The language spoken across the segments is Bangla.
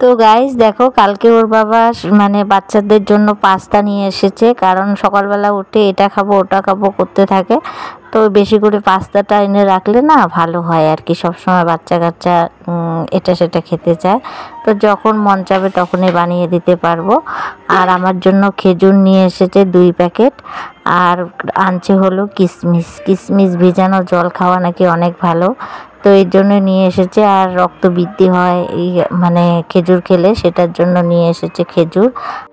তো গাইস দেখো, কালকে ওর বাবা মানে বাচ্চাদের জন্য পাস্তা নিয়ে এসেছে, কারণ সকালবেলা উঠে এটা খাবো ওটা খাবো করতে থাকে। তো বেশি করে পাস্তাটা এনে রাখলে না ভালো হয় আর কি, সবসময় বাচ্চা কাচ্চা এটা সেটা খেতে চায়। তো যখন মন চাবে তখনই বানিয়ে দিতে পারবো। আর আমার জন্য খেজুর নিয়ে এসেছে 2 প্যাকেট, আর আনছে হলো কিশমিশ। কিশমিশ ভিজানো জল খাওয়া নাকি অনেক ভালো, তো এর জন্য নিয়ে এসেছে। আর রক্ত বৃদ্ধি হয় এই মানে খেজুর খেলে, সেটার জন্য নিয়ে এসেছে খেজুর।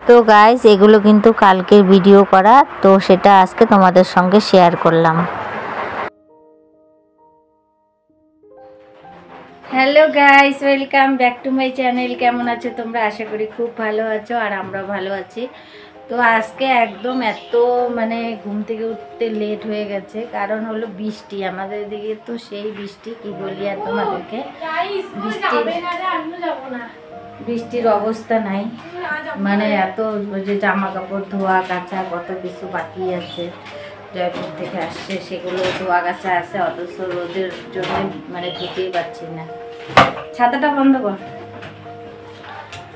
তো গাইস এগুলো কিন্তু কালকের ভিডিও করা, তো সেটা আজকে তোমাদের সঙ্গে শেয়ার করলাম। Hello guys, welcome back to my channel. কেমন আছো তোমরা? আশা করি খুব ভালো আছো, আর আমরা ভালো আছি। তো আজকে একদম এত মানে ঘুম থেকে উঠতে লেট হয়ে গেছে, কারণ হলো বৃষ্টি আমাদের দিকে। তো সেই বৃষ্টি কি বলি আর তোমাদেরকে, বৃষ্টির অবস্থা নাই। মানে এত যে জামা কাপড় ধোয়া কাচা কত কিছু বাকি আছে, জয়পুর থেকে আসছে, সেগুলো ধোয়া কাচা আছে, অথচ রোদের জন্য মানে ধুতেই পারছি না। ছাতাটা বন্ধ কর।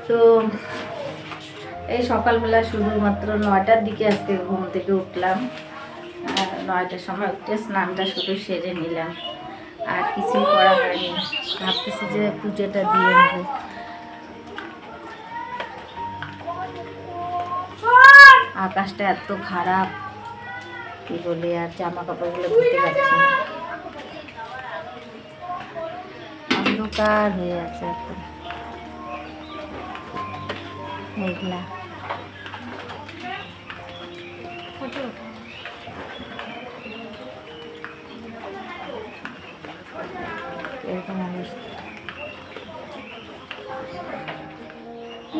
তো এই সকালবেলা শুধুমাত্র 9টার দিকে আজকে ঘুম থেকে উঠলাম। 9টার সময় উঠে স্নানটা শুধু সেরে নিলাম, আর কিছুই করা হয়নি। ভাবতেছি যে পুজোটা দিয়ে নেব। আকাশটা এত খারাপ কি বলি, আর জামা কাপড়গুলো ধুতে পারছি না, অন্ধকার হয়ে আছে একদম মেঘলা। এরকম অবস্থা।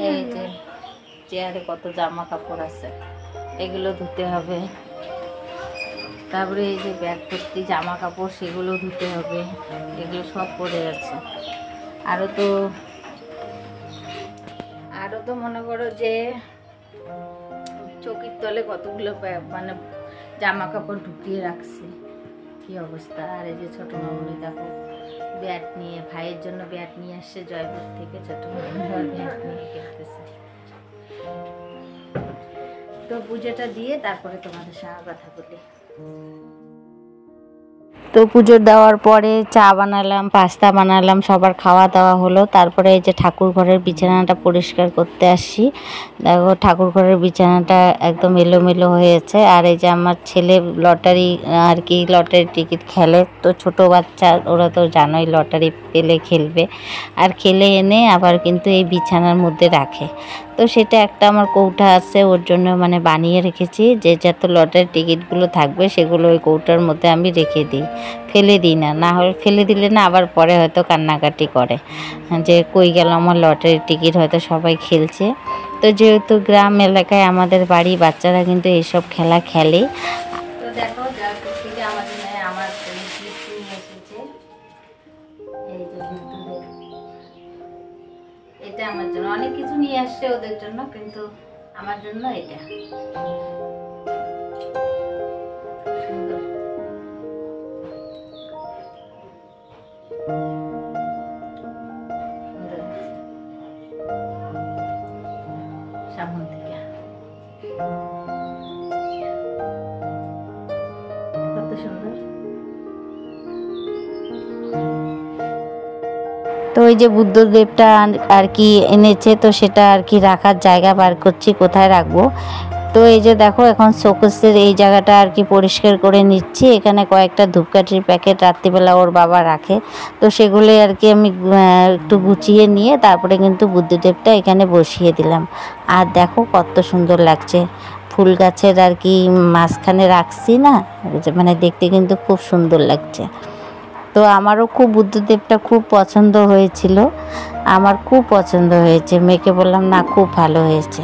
এই যে চেয়ারে কত জামা কাপড় আছে, এগুলো ধুতে হবে। তারপরে এই যে ব্যাগ ভর্তি জামা কাপড়, সেগুলো ধুতে হবে। এগুলো সব পড়ে আছে। আরও তো মনে করো যে চৌকির তলে কতগুলো মানে জামা কাপড় ঢুকিয়ে রাখছি, কি অবস্থা। আর এই যে ছোট মামুনি দেখো ব্যাট নিয়ে, ভাইয়ের জন্য ব্যাট নিয়ে আসছে জয়পুর থেকে, ছোট মামুনি ব্যাট নিয়ে খেলতেছে। তো পুজোটা দিয়ে তারপরে তোমাদের সঙ্গে কথা বলি। তো পুজো দেওয়ার পরে চা বানালাম, পাস্তা বানালাম, সবার খাওয়া দাওয়া হলো। তারপরে এই যে ঠাকুর ঘরের বিছানাটা পরিষ্কার করতে আসছি। দেখো ঠাকুর ঘরের বিছানাটা একদম এলোমেলো হয়েছে। আর এই যে আমার ছেলে লটারি আর কি, লটারি টিকিট খেলে। তো ছোট বাচ্চা, ওরা তো জানোই লটারি পেলে খেলবে, আর খেলে এনে আবার কিন্তু এই বিছানার মধ্যে রাখে। তো সেটা একটা আমার কৌটা আছে, ওর জন্য মানে বানিয়ে রেখেছি, যে যত লটারির টিকিটগুলো থাকবে সেগুলো ওই কৌটার মধ্যে আমি রেখে দিই, ফেলে দিই না। না হলে ফেলে দিলে না আবার পরে হয়তো কান্নাকাটি করে যে কই গেল আমার লটারির টিকিট, হয়তো সবাই খেলছে। তো যেহেতু গ্রাম এলাকায় আমাদের বাড়ি, বাচ্চারা কিন্তু এইসব খেলা খেলে। তো দেখো আমার এটা আমার জন্য অনেক কিছু নিয়ে আসছে ওদের জন্য, কিন্তু আমার জন্য এটা সুন্দর। সামন থেকে কত সুন্দর। তো ওই যে বুদ্ধদেবটা আর কি এনেছে, তো সেটা আর কি রাখার জায়গা বার করছি, কোথায় রাখবো। তো এই যে দেখো এখন শোকেসের এই জায়গাটা আর কি পরিষ্কার করে নিচ্ছি। এখানে কয়েকটা ধূপকাঠির প্যাকেট রাত্রিবেলা ওর বাবা রাখে, তো সেগুলোই আর কি আমি একটু গুছিয়ে নিয়ে তারপরে কিন্তু বুদ্ধদেবটা এখানে বসিয়ে দিলাম। আর দেখো কত সুন্দর লাগছে, ফুল গাছের আর কি মাঝখানে রাখছি না, মানে দেখতে কিন্তু খুব সুন্দর লাগছে। তো আমারও খুব বুদ্ধদেবটা খুব পছন্দ হয়েছিল, আমার খুব পছন্দ হয়েছে। মেয়েকে বললাম না খুব ভালো হয়েছে।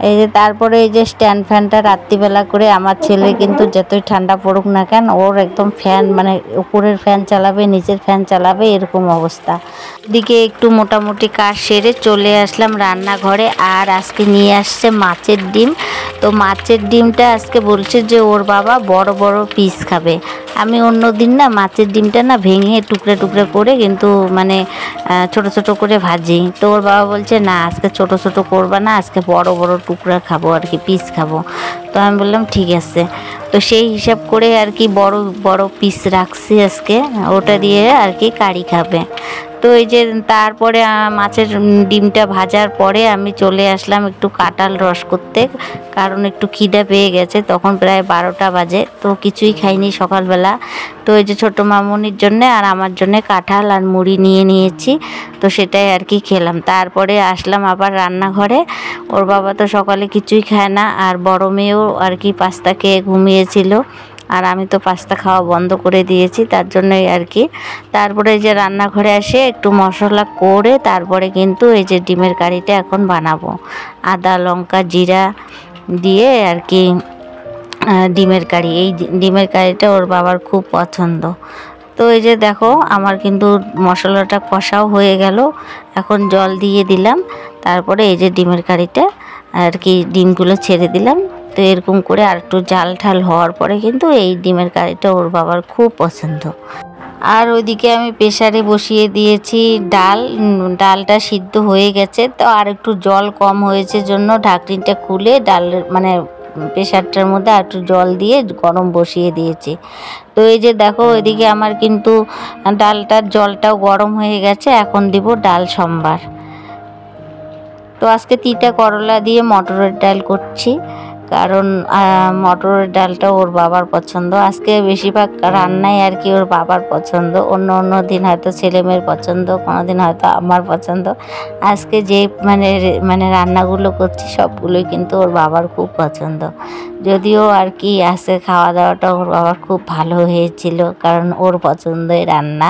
এই যে তারপরে এই যে স্ট্যান্ড ফ্যানটা রাত্রিবেলা করে, আমার ছেলে কিন্তু যতই ঠান্ডা পড়ুক না কেন, ওর একদম ফ্যান মানে উপরের ফ্যান চালাবে, নিচের ফ্যান চালাবে, এরকম অবস্থা। দিকে একটু মোটামুটি কাজ সেরে চলে আসলাম রান্নাঘরে। আর আজকে নিয়ে আসছে মাছের ডিম। তো মাছের ডিমটা আজকে বলছে যে ওর বাবা বড় বড় পিস খাবে, আমি অন্য দিন না মাছের ডিমটা না ভেঙে টুকরা টুকরা করে কিন্তু মানে ছোট ছোট করে ভাজি। তো ওর বাবা বলছে না আজকে ছোট ছোট করবা না, আজকে বড় বড় টুকরা খাবো আর কি, পিস খাবো। তো আমি বললাম ঠিক আছে। তো সেই হিসাব করে আর কি বড় বড় পিস রাখছি আজকে, ওটা দিয়ে আর কি কারি খাবে। তো এই যে তারপরে মাছের ডিমটা ভাজার পরে আমি চলে আসলাম একটু কাঁঠাল রস করতে, কারণ একটু খিদে পেয়ে গেছে, তখন প্রায় 12টা বাজে। তো কিছুই খাইনি সকালবেলা। তো এই যে ছোটো মামুনির জন্যে আর আমার জন্যে কাঁঠাল আর মুড়ি নিয়ে নিয়েছি, তো সেটাই আর কি খেলাম। তারপরে আসলাম আবার রান্নাঘরে। ওর বাবা তো সকালে কিছুই খায় না, আর বড় মেয়েও আর কি পাস্তা খেয়ে ঘুমিয়েছিল, আর আমি তো পাস্তা খাওয়া বন্ধ করে দিয়েছি, তার জন্যই আর কি। তারপরে এই যে রান্নাঘরে এসে একটু মশলা করে তারপরে কিন্তু এই যে ডিমের কারিটা এখন বানাবো, আদা লঙ্কা জিরা দিয়ে আর কি ডিমের কারি। এই ডিমের কারিটা ওর বাবার খুব পছন্দ। তো এই যে দেখো আমার কিন্তু মশলাটা কষাও হয়ে গেল, এখন জল দিয়ে দিলাম। তারপরে এই যে ডিমের কারিটা আর কি ডিমগুলো ছেড়ে দিলাম। তো এরকম করে আর একটু জাল ঠাল হওয়ার পরে কিন্তু এই ডিমের কারিটা ওর বাবার খুব পছন্দ। আর ওইদিকে আমি প্রেসারে বসিয়ে দিয়েছি ডাল, ডালটা সিদ্ধ হয়ে গেছে। তো আর একটু জল কম হয়েছে জন্য ঢাকনিটা খুলে ডাল মানে প্রেসারটার মধ্যে আর একটু জল দিয়ে গরম বসিয়ে দিয়েছি। তো এই যে দেখো এদিকে আমার কিন্তু ডালটার জলটাও গরম হয়ে গেছে, এখন দিব ডাল সম্বার। তো আজকে তিতা করলা দিয়ে মটরের ডাল করছি, কারণ মটরের ডালটা ওর বাবার পছন্দ। আজকে বেশিরভাগ রান্নাই আর কি ওর বাবার পছন্দ, অন্য অন্য দিন হয়তো ছেলেমেয়ের পছন্দ, কোনো দিন হয়তো আমার পছন্দ। আজকে যে মানে রান্নাগুলো করছি সবগুলোই কিন্তু ওর বাবার খুব পছন্দ। যদিও আর কি আজকে খাওয়া দাওয়াটা ওর বাবার খুব ভালো হয়েছিল, কারণ ওর পছন্দের রান্না।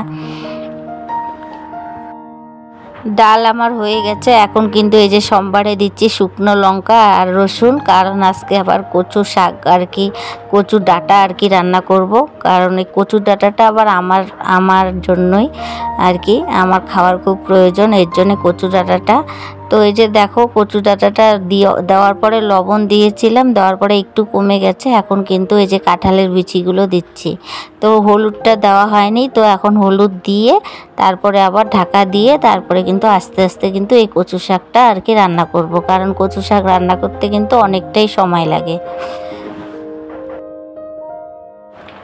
ডাল আমার হয়ে গেছে, এখন কিন্তু এই যে সম্বারে দিচ্ছি শুকনো লঙ্কা আর রসুন, কারণ আজকে আবার কচু শাক আর কি কচুর ডাঁটা আর কি রান্না করব, কারণ এই কচুর ডাঁটাটা আবার আমার জন্যই আর কি, আমার খাওয়ার খুব প্রয়োজন, এর জন্য কচুর ডাঁটাটা। তো এই যে দেখো কচু ডাঁটাটা দেওয়ার পরে লবণ দিয়েছিলাম, দেওয়ার পরে একটু কমে গেছে, এখন কিন্তু এই যে কাঁঠালের বিচিগুলো দিচ্ছি। তো হলুদটা দেওয়া হয়নি, তো এখন হলুদ দিয়ে তারপরে আবার ঢাকা দিয়ে তারপরে কিন্তু আস্তে আস্তে কিন্তু এই কচু শাকটা আর কি রান্না করব, কারণ কচু শাক রান্না করতে কিন্তু অনেকটাই সময় লাগে।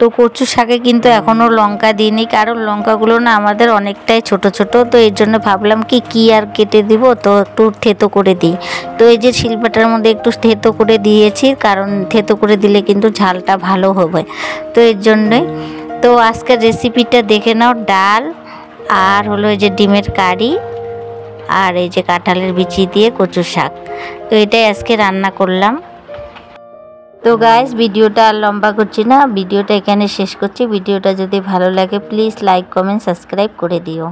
তো কচু শাকে কিন্তু এখনও লঙ্কা দিইনি, কারণ লঙ্কাগুলো না আমাদের অনেকটাই ছোট ছোট, তো এর জন্য ভাবলাম কি আর কেটে দিব, তো একটু থেতো করে দিই। তো এই যে শিলপাটার মধ্যে একটু থেতো করে দিয়েছি, কারণ থেতো করে দিলে কিন্তু ঝালটা ভালো হবে, তো এর জন্যই। তো আজকের রেসিপিটা দেখে নাও, ডাল আর হলো এই যে ডিমের কারি আর এই যে কাঁঠালের বিচি দিয়ে কচু শাক, তো এটাই আজকে রান্না করলাম। তো গাইস ভিডিওটা আর লম্বা করছি না, ভিডিওটা এখানে শেষ করছি। ভিডিওটা যদি ভালো লাগে প্লিজ লাইক কমেন্ট সাবস্ক্রাইব করে দিও।